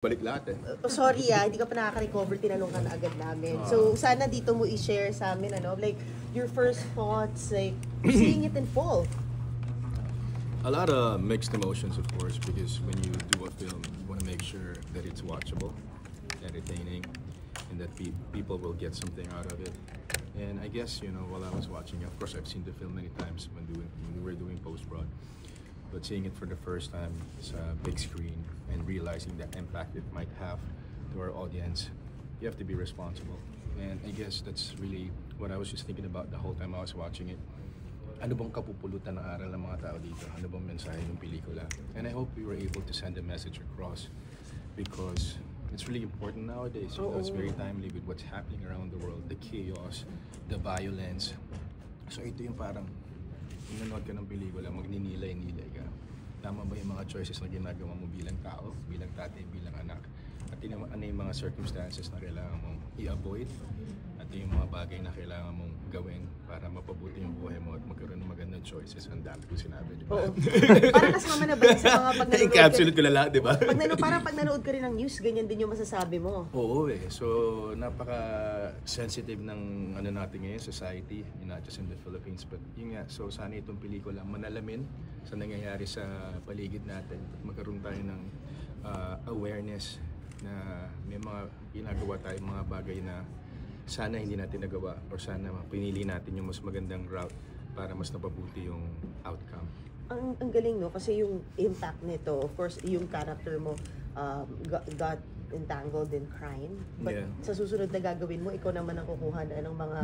Balik lahat eh. Sorry hindi ka pa nakaka-recover, tinanong ka na agad namin. So, sana dito mo i-share sa amin, like, your first thoughts, like, seeing it in full. A lot of mixed emotions, of course, because when you do a film, you want to make sure that it's watchable, entertaining, and that people will get something out of it. And I guess, while I was watching it, of course, I've seen the film many times when we were doing post-prod. But seeing it for the first time is a big screen and realizing the impact it might have to our audience, you have to be responsible. And I guess that's really what I was just thinking about the whole time I was watching it. Ano bang kapupulutan ng aral ng mga tao dito? Ano bang mensahe ng pelikula? And I hope we were able to send a message across because it's really important nowadays. It's very timely with what's happening around the world, the chaos, the violence. So ito yung parang nanonood ka ng pelikula, magninilay-nilay ka. Tama ba yung mga choices na ginagawa mo bilang tao, bilang tatay, bilang anak? At ano yung mga circumstances na kailangan mong i-avoid? At yung mga bagay na kailangan mong gawin para mapabuti yung buhay mo at magkaroon ng magandang choices. Ang dami ko sinabi, di ba? Oo. Parang kasama na ba sa mga pag nanonood Na-encapsulate ko lahat, di ba? Parang pag nanood ka rin ng news, ganyan din yung masasabi mo. Oo eh. So, napaka-sensitive ng natin ngayon, society, not just in the Philippines, but yun nga, so sana itong pelikula manalamin sa nangyayari sa paligid natin. Magkaroon tayo ng awareness na may mga ginagawa tayong mga bagay na sana hindi natin nagawa or sana pinili natin yung mas magandang route para mas napabuti yung outcome. Ang galing, no? Kasi yung impact nito, of course, yung character mo got entangled in crime. But sa susunod na gagawin mo, ikaw naman ang kukuha ng mga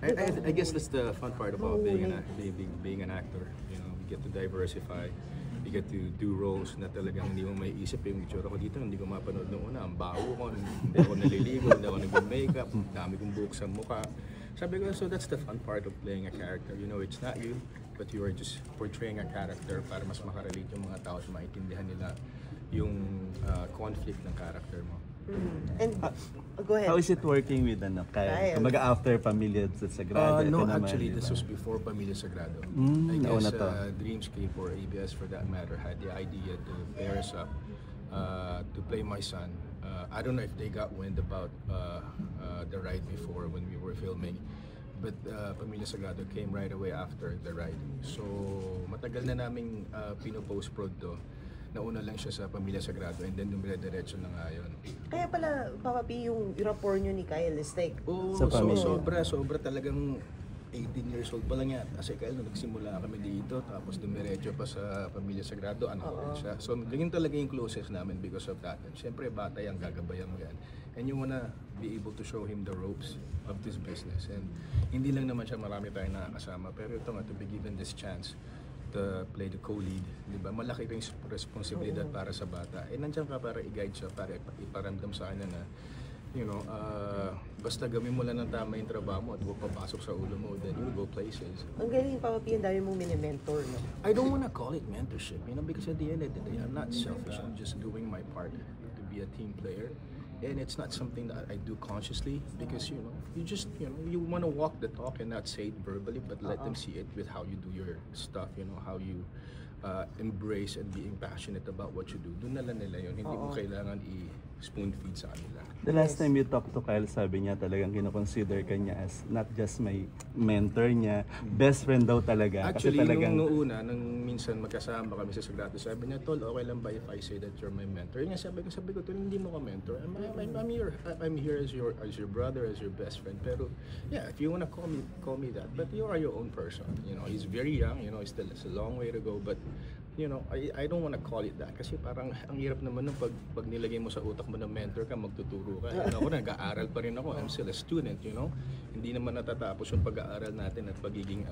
I guess that's the fun part about being an actor. You get to diversify. You get to do roles na talagang hindi mo may isip yung itsura ko dito, hindi ko mapanood nung una. Ang baho ko, hindi ako naliligo, hindi ako nag-makeup, dami kong buhok sa mukha. Sabi ko, so that's the fun part of playing a character. It's not you, but you are just portraying a character para mas makarelate yung mga tao at maintindihan nila yung conflict ng character mo. And go ahead. How is it working with Kyle? Kumbaga after Pamilya Sagrado? No, actually, this was before Pamilya Sagrado. I guess Dreamscape or ABS for that matter had the idea to pair us up to play my son. I don't know if they got wind about the ride before when we were filming. But Pamilya Sagrado came right away after the ride. So matagal na naming pino-post-prod to. Nauna lang siya sa Pamilya Sagrado and then dumire-diretso na nga yun. Kaya pala, Papa P, yung rapport nyo ni Kyle is like... Sobra talagang 18 years old pa lang yan. Kasi Kyle, nung nagsimula kami dito, tapos dumiretso pa sa Pamilya Sagrado, anak ko rin siya. So, ganyan talaga yung closest namin because of that. And syempre, bata yan, gagabayan mo yan. And you wanna be able to show him the ropes of this business. And hindi lang naman siya marami tayong nakakasama, pero ito nga, to be given this chance to play the co-lead, di ba? Malaki rin responsibilidad para sa bata. Nandiyan ka para i-guide siya, para iparamdam sa kanya na, basta gawin mo lang ng tama yung trabaho mo at huwag papasok sa ulo mo, then you go places. Ang galing, Papa P, ang dami mong mini-mentor, no? I don't wanna call it mentorship, because at the end of the day, I'm not selfish. I'm just doing my part to be a team player. And it's not something that I do consciously because you want to walk the talk and not say it verbally, but let them see it with how you do your stuff, how you embrace and being passionate about what you do. Doon na lang nila yun. Hindi mo kailangan i-spoon feed sa kanila. The last time you talked to Kyle, sabi niya talagang kino-consider ka niya as not just my mentor niya, best friend daw talaga. Actually, kasi talagang... nung una, nung minsan magkasama kami sa Sagrado, sabi niya, Tol, okay lang ba if I say that you're my mentor? Yun nga sabi ko, Tol, hindi mo ka mentor. I'm here as your brother, as your best friend. Pero yeah, if you wanna call me that. But you are your own person. He's very young. It's a long way to go. But I don't wanna call it that kasi parang ang hirap naman nung pag nilagay mo sa utak mo na mentor ka, magtuturo ka. Ako nag-aaral pa rin ako. I'm still a student, Hindi naman natatapos yung pag-aaral natin at pagiging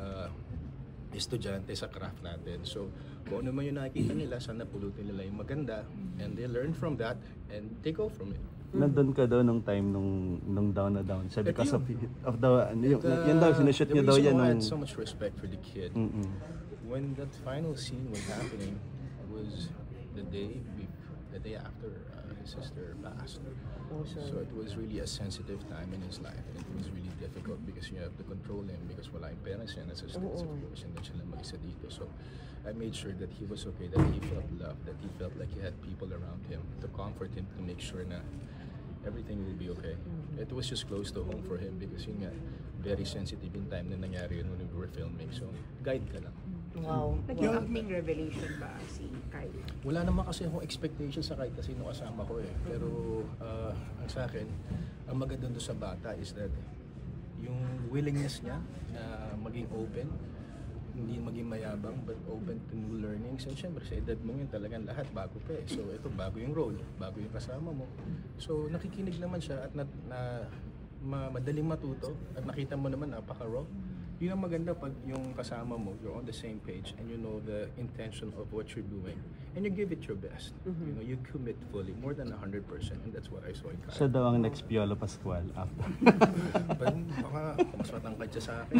estudyante sa craft natin. So, kung ano man yung nakikita nila, sana pulutin nila yung maganda and they learn from that and they go from it. Nandun ka daw nung time nung down na down siya because of the yun daw sinushoot niya daw yan. The reason why I had so much respect for the kid. When that final scene was happening was the day the day after his sister passed. Oh, sorry. So it was really a sensitive time in his life, and it was really difficult because you have to control him because wala yung parents niya, nasa States of course, and then siya lang mag-isa dito. So I made sure that he was okay, that he felt loved, that he felt like he had people around him to comfort him, to make sure na everything will be okay. It was just close to home for him because yun nga, very sensitive in time na nangyari yun when we were filming. So, guide ka lang. Wow. Naging acting revelation ba si Kyle? Wala naman kasi akong expectation sa kahit kasi nung kasama ko eh. Pero ang sa akin, ang maganda doon sa bata is that yung willingness niya na maging open, hindi maging mayabang but open to new learnings. And syempre sa edad mo yun talagang lahat bago pa eh. So ito bago yung role, bago yung kasama mo. So nakikinig naman siya at madaling matuto at nakita mo naman napaka-raw. Yun ang maganda pag yung kasama mo, you're on the same page and you know the intention of what you're doing and you give it your best. You know, you commit fully, more than 100%, and that's what I saw in Kyle. Siya daw ang next Piolo Pascual after. Baka mas matangkad siya sa akin.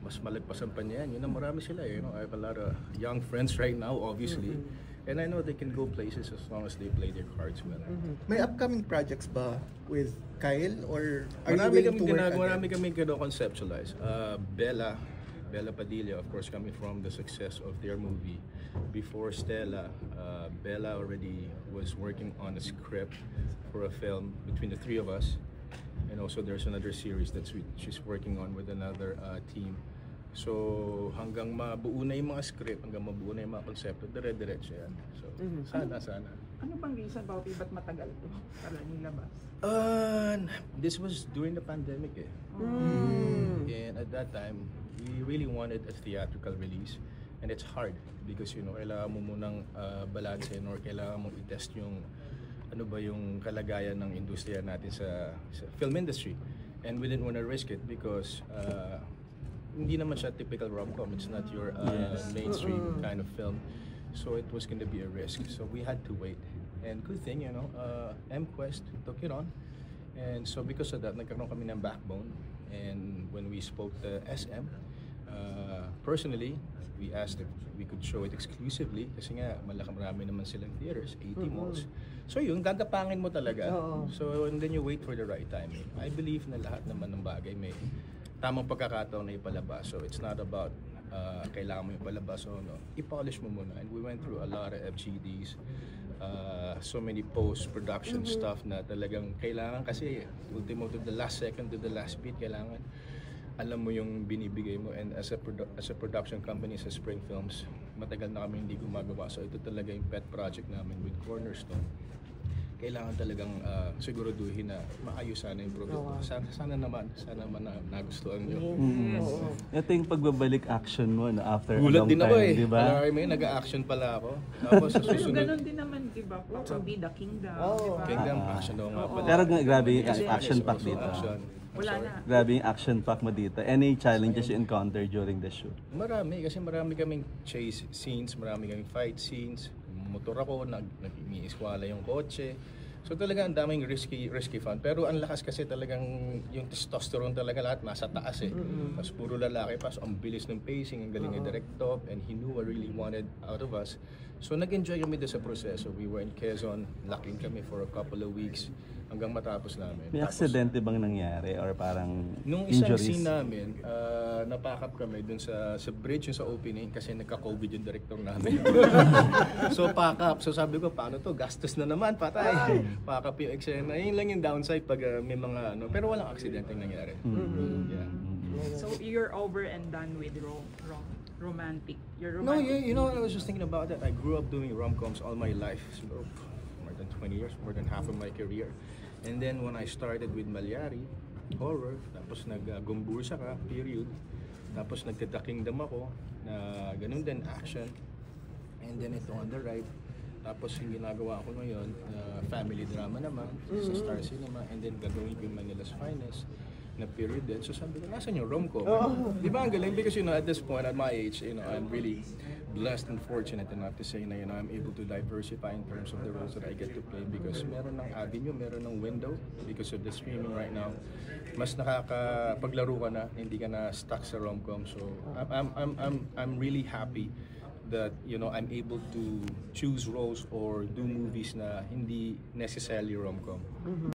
Mas malagpasan pa niya yan. Yun ang marami sila. You know, I have a lot of young friends right now, obviously. And I know they can go places as long as they play their cards well. May upcoming projects ba with Kyle or are you Marami willing to work marami again? kami conceptualize. Bella Padilla, of course, coming from the success of their movie. Before Stella, Bella already was working on a script for a film between the three of us. And also there's another series that she's working on with another team. So hanggang mabuo na yung mga script, hanggang mabuo na yung mga konsepto, dire-diretso yan. So sana. Ano bang reason bakit ba't matagal to para nilabas? This was during the pandemic eh. And at that time, we really wanted a theatrical release. And it's hard because you know, kailangan mo munang balansein or kailangan mo i-test yung ano ba yung kalagayan ng industriya natin sa film industry. And we didn't want to risk it because hindi naman siya typical rom-com. It's not your mainstream kind of film. So it was going to be a risk. So we had to wait. And good thing, you know, MQuest took it on. And so because of that, nagkaroon kami ng backbone. And when we spoke to SM, personally, we asked if we could show it exclusively kasi nga marami naman silang theaters, 80 malls. So yun, gagapangin mo talaga. So and then you wait for the right timing. I believe na lahat naman ng bagay may tamang pagkakataon na ipalabas. So it's not about kailangan mo ipalabas o no. I-polish mo muna. And we went through a lot of FGDs, so many post-production stuff na talagang kailangan kasi ultimo to the last second, to the last beat, kailangan alam mo yung binibigay mo. And as a production company sa Spring Films, matagal na kami hindi gumagawa. So ito talaga yung pet project namin with Cornerstone. Kailangan talagang siguraduhin na maayos sana yung produkto. Sana naman na nagustuhan nyo. Ito yung pagbabalik action mo na after a Gulat long din time, ako eh. di ba? Alam mo nag-a-action pala ako. Tapos sa Pero susunod, ganun din naman, di ba? Pag Bida Kingdom, di ba? Kingdom, action daw nga pala. Pero grabe yung Yes, action yes, pack also dito. action. I'm Wala sorry. na. Grabe yung action pack mo dito. Any challenges you encounter during the shoot? Marami, kasi marami kaming chase scenes, marami kaming fight scenes. Motor ako, nag-iiswala yung kotse. So talaga ang daming risky fun. Pero ang lakas kasi talagang yung testosterone talaga lahat nasa taas eh. Tapos puro lalaki pa. So ang bilis ng pacing, ang galing ng director. And he knew what really wanted out of us. So nag-enjoy kami doon sa proseso. We were in Quezon, locking kami for a couple of weeks hanggang matapos namin. May Tapos, aksidente bang nangyari or parang nung isang injuries? scene namin, napack up kami dun sa bridge yung sa opening kasi nagka-COVID yung director namin. So pack up. So sabi ko, paano to? Gastos na naman, patay. Pack up yung eksena. Yun lang yung downside pag may mga ano. Pero walang aksidente nangyari. Yeah. So you're over and done with romantic. You're No, romantic. you know, I was just thinking about that. I grew up doing rom-coms all my life. So, more than 20 years, more than half of my career. And then when I started with Malyari, horror, tapos nag-Gumbursa ka, period. Tapos nagta Kingdom ako, na ganun din, action. And then ito on the right. Tapos yung ginagawa ko ngayon, family drama naman, sa Star Cinema. And then gagawin ko yung Manila's Finest na period din. So sabi ko, nasan yung rom-com? Di ba ang galing? Because you know, at this point, at my age, you know, I'm really blessed and fortunate enough to say na, you know, I'm able to diversify in terms of the roles that I get to play because meron ng avenue, meron ng window because of the streaming right now. Mas nakakapaglaro ka na, hindi ka na stuck sa rom-com. So I'm really happy that I'm able to choose roles or do movies na hindi necessarily rom-com.